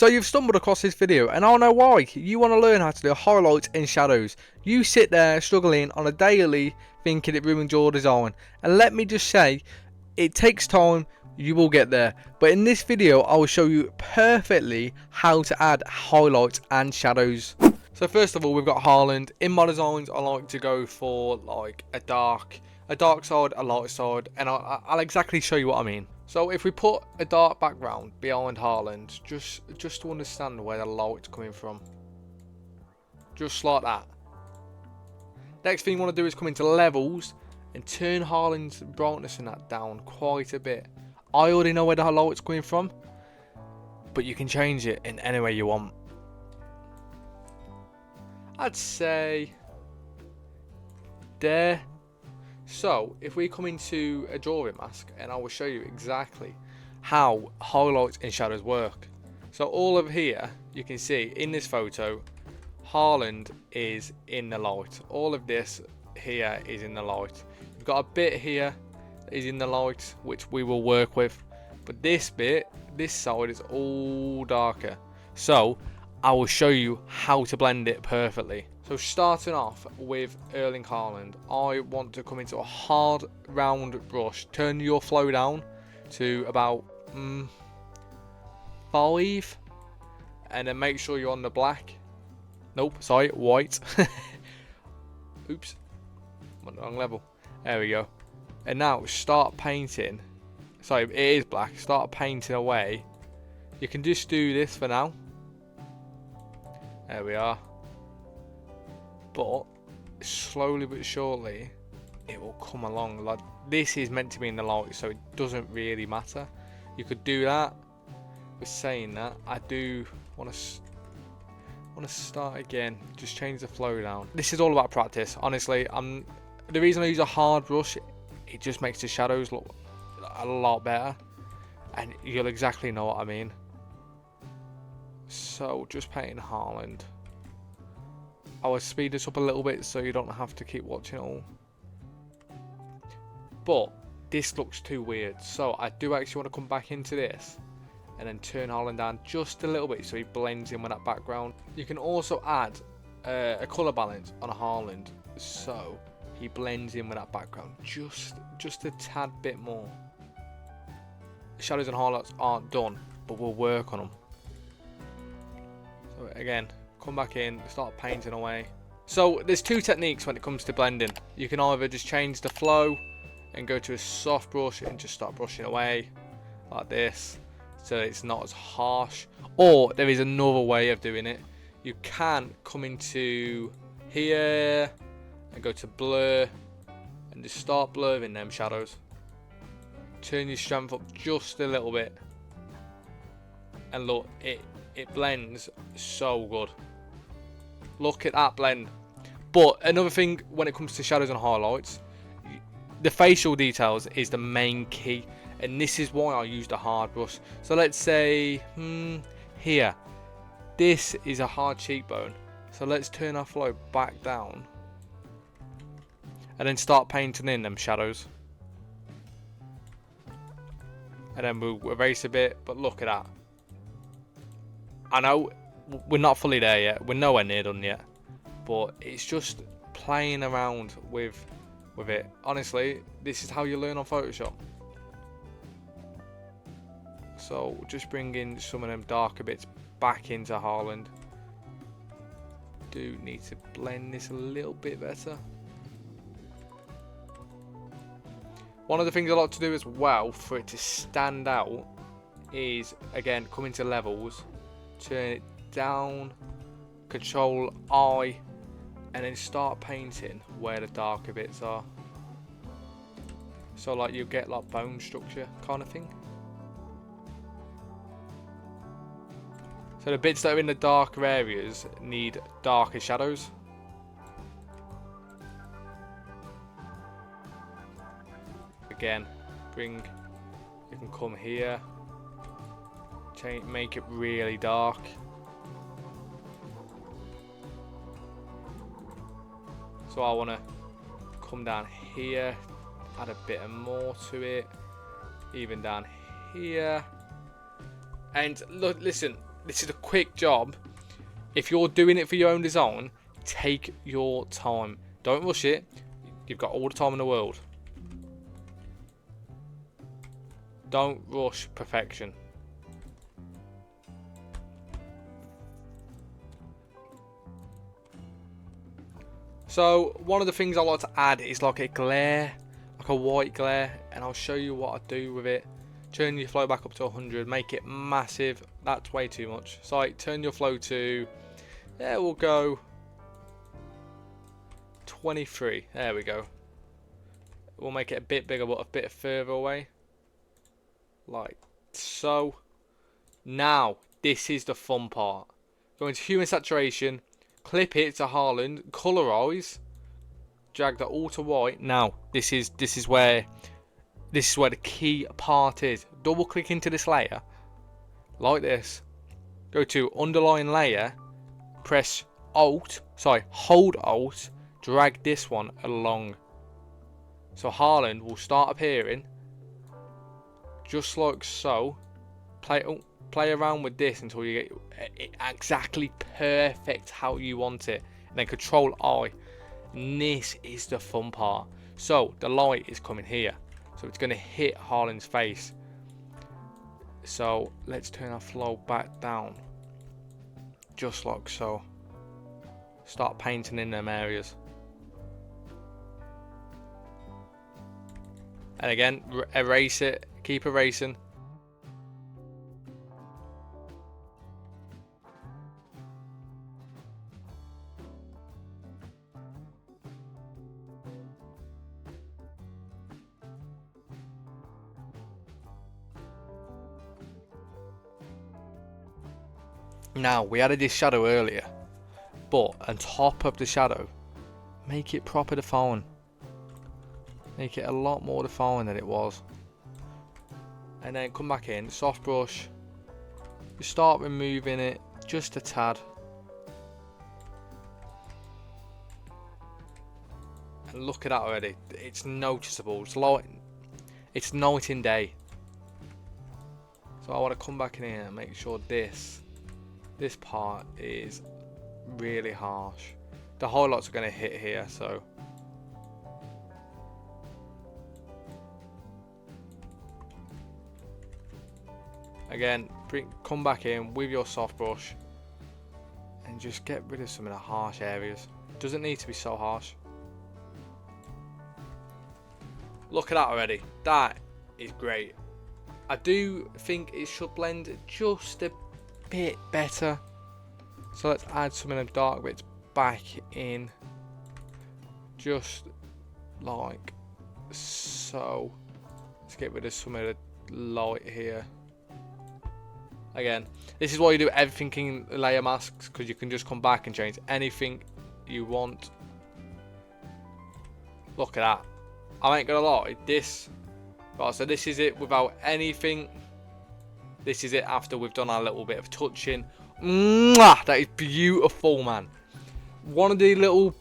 So you've stumbled across this video and I know why. You want to learn how to do highlights and shadows. You sit there struggling on a daily thinking it ruins your design. And let me just say, it takes time, you will get there. But in this video I will show you perfectly how to add highlights and shadows. So first of all, we've got Haaland. In my designs I like to go for like a dark side, a light side, and I'll exactly show you what I mean. So if we put a dark background behind Haaland, just to understand where the light's coming from, just like that. Next thing you want to do is come into levels and turn Haaland's brightness and that down quite a bit. I already know where the light's coming from, but you can change it in any way you want. I'd say there. So if we come into a drawing mask, and I will show you exactly how highlights and shadows work. So all of here you can see in this photo Haaland is in the light. All of this here is in the light. You've got a bit here that is in the light which we will work with, but this bit, this side, is all darker. So I will show you how to blend it perfectly. So starting off with Erling Haaland, I want to come into a hard round brush. Turn your flow down to about 5, and then make sure you're on the black. Nope, sorry, white. Oops, I'm on the wrong level. There we go. And now start painting. Sorry, it is black. Start painting away. You can just do this for now. There we are. But slowly but surely it will come along. Like, this is meant to be in the light, so it doesn't really matter. You could do that. With saying that, I do want to start again. Just change the flow down. This is all about practice, honestly. The reason I use a hard brush, it just makes the shadows look a lot better, and you'll exactly know what I mean. So just painting Haaland. I will speed this up a little bit so you don't have to keep watching it all. But this looks too weird, so I do actually want to come back into this and then turn Haaland down just a little bit so he blends in with that background. You can also add a colour balance on a Haaland so he blends in with that background just a tad bit more. The shadows and highlights aren't done, but we'll work on them. So again, come back in, start painting away. So there's two techniques when it comes to blending. You can either just change the flow and go to a soft brush and just start brushing away like this so it's not as harsh, or there is another way of doing it. You can come into here and go to blur and just start blurring them shadows. Turn your strength up just a little bit, and look, it blends so good. Look at that blend. But another thing when it comes to shadows and highlights, the facial details is the main key, and this is why I used a hard brush. So let's say here, this is a hard cheekbone, so let's turn our flow back down and then start painting in them shadows, and then we'll erase a bit. But look at that. I know we're not fully there yet, we're nowhere near done yet, but it's just playing around with it. Honestly, this is how you learn on Photoshop. So just bring in some of them darker bits back into Haaland. Do need to blend this a little bit better. One of the things I like to do as well for it to stand out is, again, come into levels, turn it down, control I, and then start painting where the darker bits are. So like you get like bone structure kind of thing. So the bits that are in the darker areas need darker shadows. Again, you can come here, make it really dark. So I want to come down here, add a bit more to it, even down here. And look, listen, this is a quick job. If you're doing it for your own design, take your time. Don't rush it. You've got all the time in the world. Don't rush perfection. So one of the things I like to add is like a glare, like a white glare, and I'll show you what I do with it. Turn your flow back up to 100, make it massive. That's way too much. So like, turn your flow to, yeah, we'll go 23. There we go. We'll make it a bit bigger, but a bit further away, like so. Now this is the fun part. Go into human saturation, clip it to Haaland, colorize, drag that all to white. Now this is where the key part is. Double click into this layer like this, go to underline layer, press hold Alt, drag this one along, so Haaland will start appearing just like so. Play around with this until you get it exactly perfect how you want it, and then Control I, and this is the fun part. So the light is coming here, so it's going to hit Haaland's face. So let's turn our flow back down just like so. Start painting in them areas, and again erase it, keep erasing. Now we added this shadow earlier, but on top of the shadow, make it proper defined. Make it a lot more defined than it was. And then come back in, soft brush. You start removing it just a tad. And look at that already. It's noticeable. It's night and day. So I want to come back in here and make sure this part is really harsh. The highlights are going to hit here, so again come back in with your soft brush and just get rid of some of the harsh areas. Doesn't need to be so harsh. Look at that already. That is great. I do think it should blend just a bit better, so let's add some of them dark bits back in, just like so. Let's get rid of some of the light here. Again, this is why you do everything in layer masks, because you can just come back and change anything you want. Look at that. I ain't gonna lie, this, right, so this is it without anything. This is it after we've done our little bit of touching. Mwah! That is beautiful, man. One of the little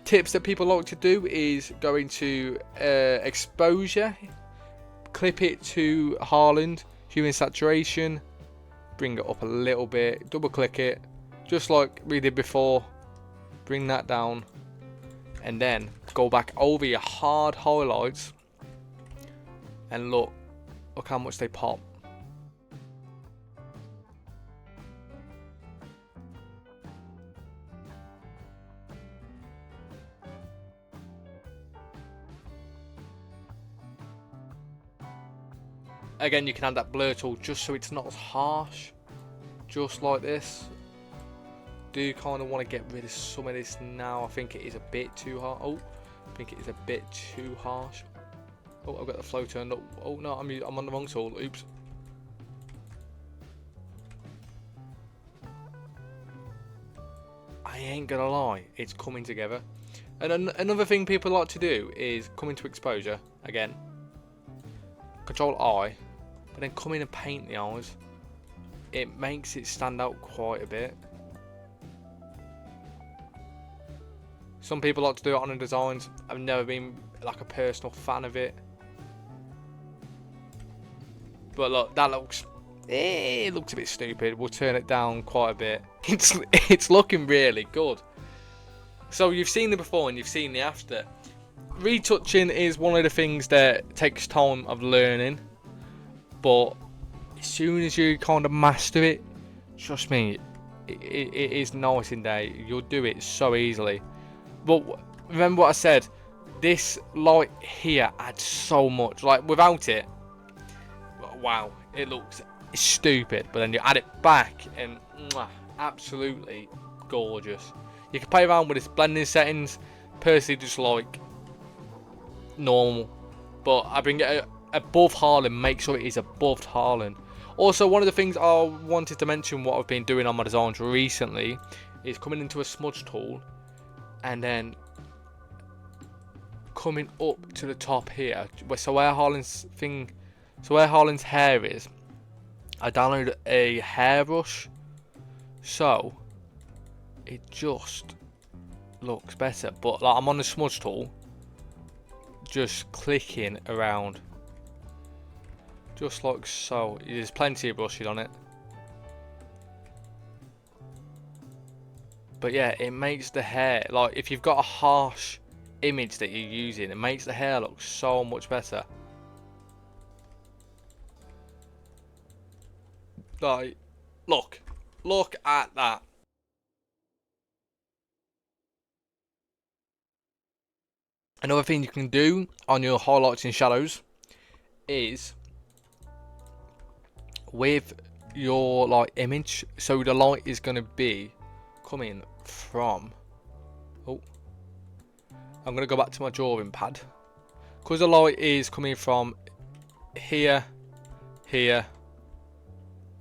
tips that people like to do is go into exposure, clip it to Haaland, human saturation, bring it up a little bit, double click it, just like we did before, bring that down, and then go back over your hard highlights and look how much they pop. Again, you can add that blur tool just so it's not as harsh, just like this. Do kind of want to get rid of some of this now. I think it is a bit too harsh. Oh, I think it is a bit too harsh. Oh, I've got the flow turned up. Oh no, I'm on the wrong tool. Oops. I ain't gonna lie, it's coming together. And another thing people like to do is come into exposure again. Control I. But then come in and paint the eyes. It makes it stand out quite a bit. Some people like to do it on the designs. I've never been like a personal fan of it. But look, that looks it looks a bit stupid. We'll turn it down quite a bit. It's looking really good. So you've seen the before and you've seen the after. Retouching is one of the things that takes time of learning, but as soon as you kind of master it, trust me, it is night and day. You'll do it so easily. But remember what I said, this light here adds so much. Like without it, wow, it looks stupid. But then you add it back and absolutely gorgeous. You can play around with its blending settings. Personally, just like normal, but I bring it above Harlan, make sure it is above Harlan. Also, one of the things I wanted to mention, what I've been doing on my designs recently, is coming into a smudge tool and then coming up to the top here, so where Harlan's hair is, I downloaded a hairbrush, so it just looks better. But like, I'm on the smudge tool, just clicking around, just like so. There's plenty of brushes on it, but yeah, it makes the hair, like if you've got a harsh image that you're using, it makes the hair look so much better. Like, look at that. Another thing you can do on your highlights and shadows is with your like image, so the light is going to be coming from, oh, I'm going to go back to my drawing pad, because the light is coming from here, here,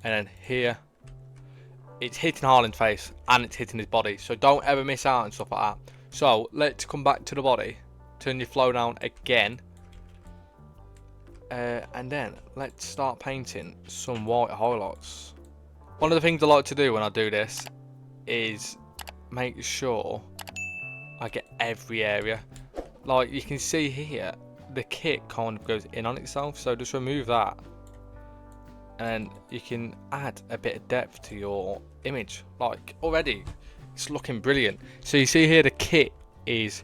and then here. It's hitting Harlan's face and it's hitting his body, so don't ever miss out and stuff like that. So let's come back to the body. Turn your flow down again, and then let's start painting some white highlights. One of the things I like to do when I do this is make sure I get every area. Like you can see here, the kit kind of goes in on itself, so just remove that and you can add a bit of depth to your image. Like already it's looking brilliant. So you see here the kit is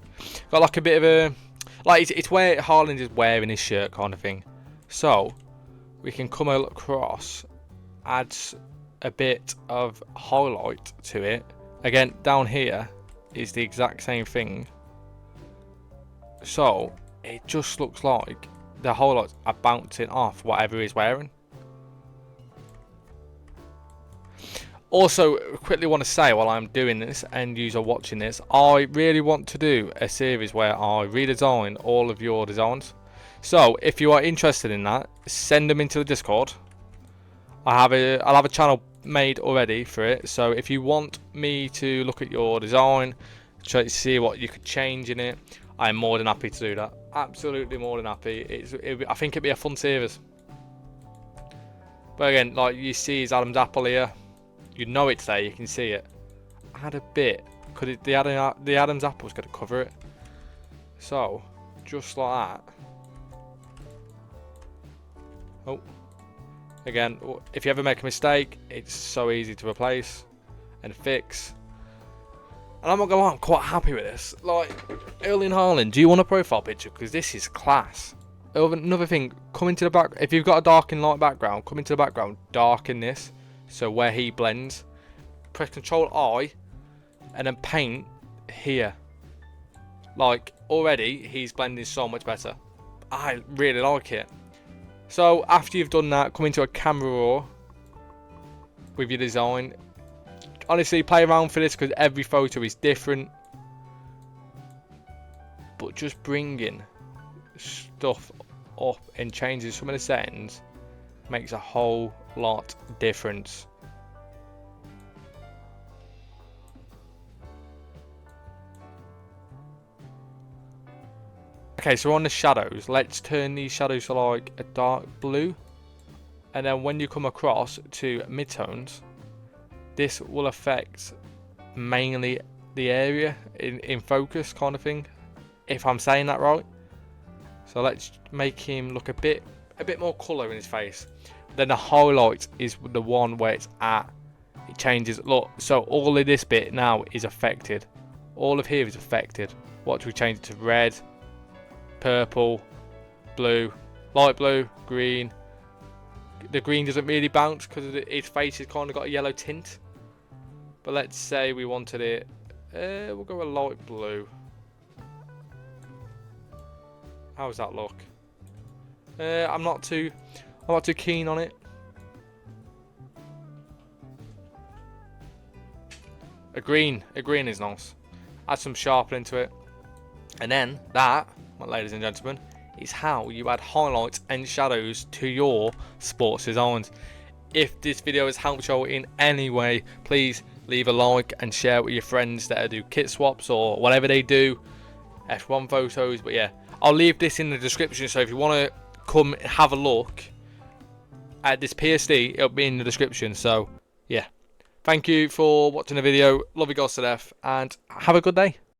got like a bit of a, like it's where Harlan is wearing his shirt kind of thing. So we can come across, add a bit of highlight to it. Again, down here is the exact same thing, so it just looks like the highlights are bouncing off whatever he's wearing. Also, quickly want to say while I'm doing this and you are watching this, I really want to do a series where I redesign all of your designs. So if you are interested in that, send them into the Discord. I'll have a channel made already for it. So if you want me to look at your design, try to see what you could change in it, I'm more than happy to do that. Absolutely more than happy. I think it'd be a fun series. But again, like you see, his Adam's apple here. You know it's there, you can see it. Add a bit, because the Adam's apple's going to cover it. So, just like that. Oh, again, if you ever make a mistake, it's so easy to replace and fix. And I'm not going to lie, I'm quite happy with this. Like, Erling Haaland, do you want a profile picture? Because this is class. Another thing, come into the back. If you've got a dark and light background, come into the background, darken this. So where he blends, press Control I, and then paint here. Like already, he's blending so much better. I really like it. So after you've done that, come into a camera raw with your design. Honestly, play around for this because every photo is different. But just bringing stuff up and changing some of the settings makes a whole lot difference. Okay, so on the shadows, let's turn these shadows to like a dark blue, and then when you come across to midtones, this will affect mainly the area in focus kind of thing, if I'm saying that right. So let's make him look a bit more colour in his face. then the highlight is the one where it's at. It changes. Look, so all of this bit now is affected. All of here is affected. What do we change it to? Red, purple, blue, light blue, green. The green doesn't really bounce because its face has kind of got a yellow tint. But let's say we wanted it. We'll go with light blue. How does that look? I'm not too keen on it. A green is nice. Add some sharpening to it, and then that, my ladies and gentlemen, is how you add highlights and shadows to your sports designs. If this video has helped you in any way, please leave a like and share it with your friends that do kit swaps or whatever they do, F1 photos. But yeah, I'll leave this in the description, so if you want to come have a look at this PSD, it'll be in the description. So yeah, thank you for watching the video. Love you guys to death, and have a good day.